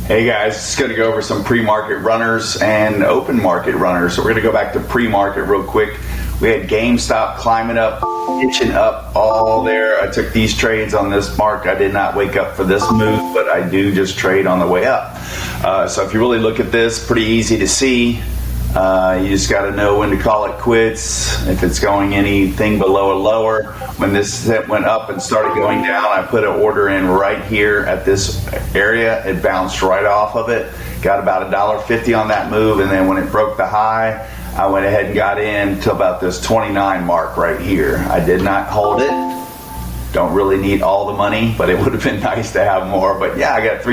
Hey guys, just going to go over some pre-market runners and open market runners. So we're going to go back to pre-market real quick. We had GameStop climbing up, itching up all there. I took these trades on this mark. I did not wake up for this move, but I do just trade on the way up. So if you really look at this, pretty easy to see. You just got to know when to call it quits. If it's going anything below or lower. When this went up and started going down, I put an order in right here at this area. It bounced right off of it. Got about $1.50 on that move, and then when it broke the high, I went ahead and got in to about this 29 mark right here. I did not hold it. Don't really need all the money, but it would have been nice to have more. But yeah, I got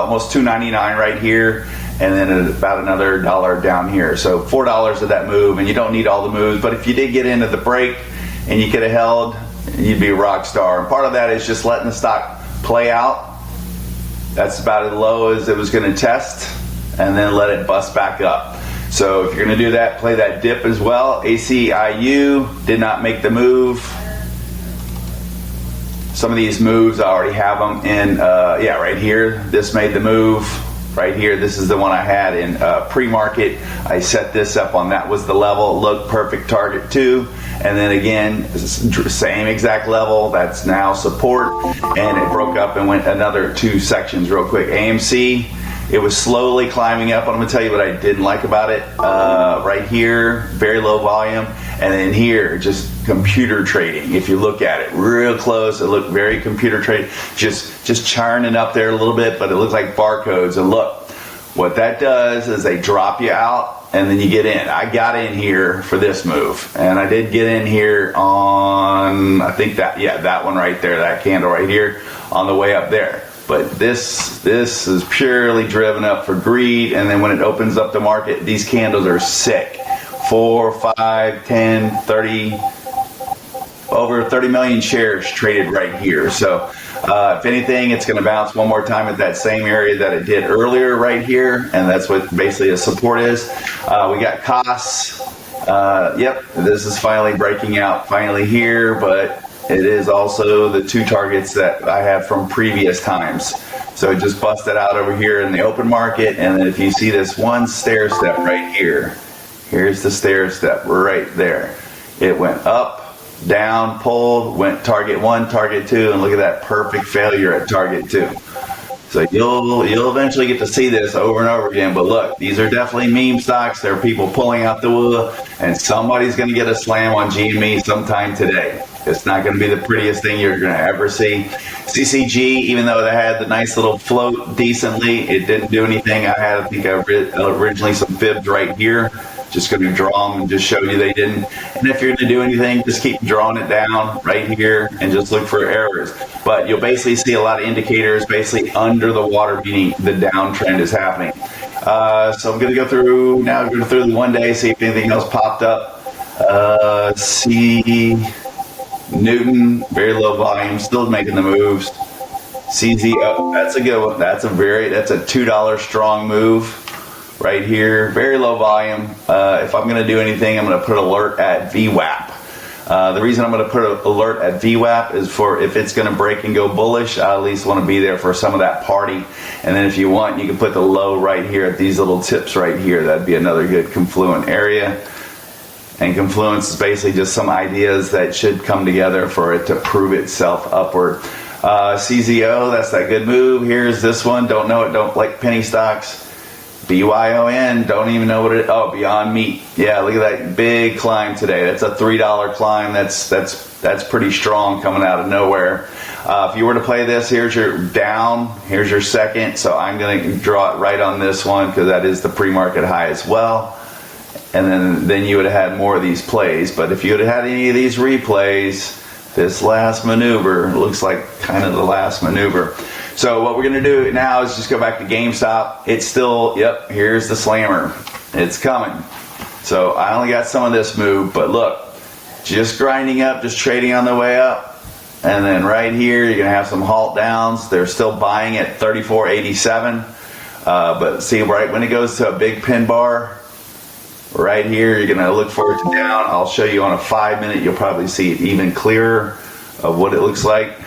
almost $2.99 right here. And then about another $1 down here. So $4 of that move, and you don't need all the moves. But if you did get into the break and you could have held, you'd be a rock star. And part of that is just letting the stock play out. That's about as low as it was going to test, and then let it bust back up. So if you're going to do that, play that dip as well. ACIU did not make the move. Some of these moves, I already have them in, right here. This made the move. Right here, this is the one I had in pre-market. I set this up on that was the level. Look, perfect target too. And then again, same exact level. That's now support. And it broke up and went another 2 sections real quick. AMC, it was slowly climbing up. I'm going to tell you what I didn't like about it. Right here, very low volume. And then here, just computer trading. If you look at it real close, it looked very computer trade, just churning up there a little bit, but it looks like barcodes. And look, what that does is they drop you out and then you get in. I got in here for this move, and I did get in here on, I think that one right there, that candle right here on the way up there. But this is purely driven up for greed, and then when it opens up the market, these candles are sick. 4, 5, 10, 30, over 30 million shares traded right here. So if anything, it's going to bounce one more time at that same area that it did earlier right here, and that's what basically a support is. We got costs. This is finally breaking out finally here, but it is also the 2 targets that I have from previous times. So it just busted out over here in the open market, and then if you see this one stair step right here, here's the stair step right there. It went up, down, pulled, went target 1, target 2, and look at that perfect failure at target 2. So you'll eventually get to see this over and over again. But look, these are definitely meme stocks. There are people pulling out the wool, and somebody's going to get a slam on GME sometime today. It's not going to be the prettiest thing you're going to ever see. CCG, even though they had the nice little float decently, it didn't do anything. I think originally some fibs right here. Just going to draw them and just show you they didn't. And if you're going to do anything, just keep drawing it down right here and just look for errors. But you'll basically see a lot of indicators basically under the water, meaning the downtrend is happening. So I'm going to go through the 1 day, see if anything else popped up. See Newton, very low volume, still making the moves. CZO, that's a good one. That's a $2 strong move. Right here, very low volume. If I'm going to do anything, I'm going to put alert at VWAP. The reason I'm going to put an alert at VWAP is for if it's going to break and go bullish, I at least want to be there for some of that party. And then if you want, you can put the low right here at these little tips right here. That'd be another good confluent area. And confluence is basically just some ideas that should come together for it to prove itself upward. CZO, that's that good move. Here's this one. Don't know it, don't like penny stocks. BYON, don't even know what it is. Oh, Beyond Meat. Yeah, look at that big climb today. That's a $3 climb. That's pretty strong coming out of nowhere. If you were to play this, here's your down, here's your second. So I'm going to draw it right on this one because that is the pre-market high as well. And then you would have had more of these plays. But if you would have had any of these replays, this last maneuver looks like kind of the last maneuver. So what we're going to do now is just go back to GameStop. It's still, here's the slammer. It's coming. So I only got some of this move, but look, just grinding up, just trading on the way up. And then right here, you're going to have some halt downs. They're still buying at 34.87. But see, right when it goes to a big pin bar, right here, you're going to look for it to down. I'll show you on a 5 minute. You'll probably see it even clearer of what it looks like.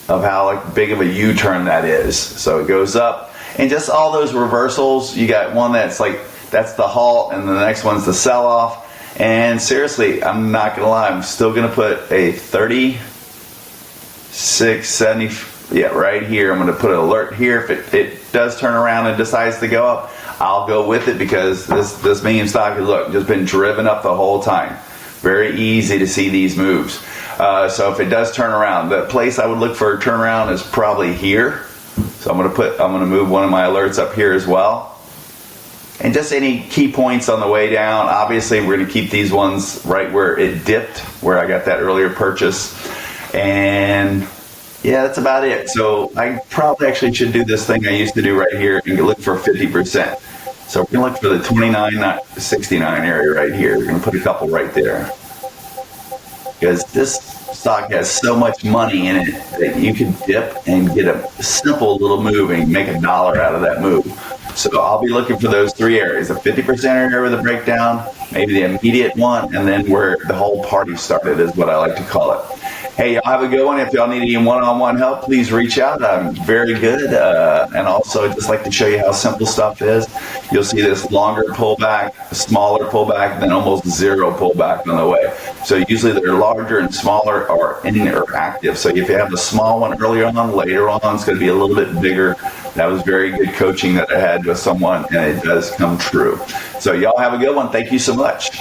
of how like big of a U-turn that is. So it goes up, and just all those reversals. You got one that's like, that's the halt, and the next one's the sell-off. And seriously, I'm not gonna lie, I'm still gonna put a 36.70. Yeah, right here. I'm gonna put an alert here. If it does turn around and decides to go up, I'll go with it, because this meme stock has, look, just been driven up the whole time. Very easy to see these moves. So if it does turn around, the place I would look for a turnaround is probably here. So I'm gonna move one of my alerts up here as well. And just any key points on the way down. Obviously, we're gonna keep these ones right where it dipped, where I got that earlier purchase. And yeah, that's about it. So I probably actually should do this thing I used to do right here and look for 50%. So we're gonna look for the 29.69 area right here. We're gonna put a couple right there, because this stock has so much money in it that you can dip and get a simple little move and make $1 out of that move. So I'll be looking for those three areas: the 50% area with a breakdown, maybe the immediate one, and then where the whole party started is what I like to call it. Hey, y'all have a good one. If y'all need any one-on-one help, please reach out. I'm very good. And also, I'd just like to show you how simple stuff is. You'll see this longer pullback, smaller pullback, then almost zero pullback on the way. So usually they're larger and smaller or active. So if you have a small one earlier on, later on it's going to be a little bit bigger. That was very good coaching that I had with someone, and it does come true. So y'all have a good one. Thank you so much.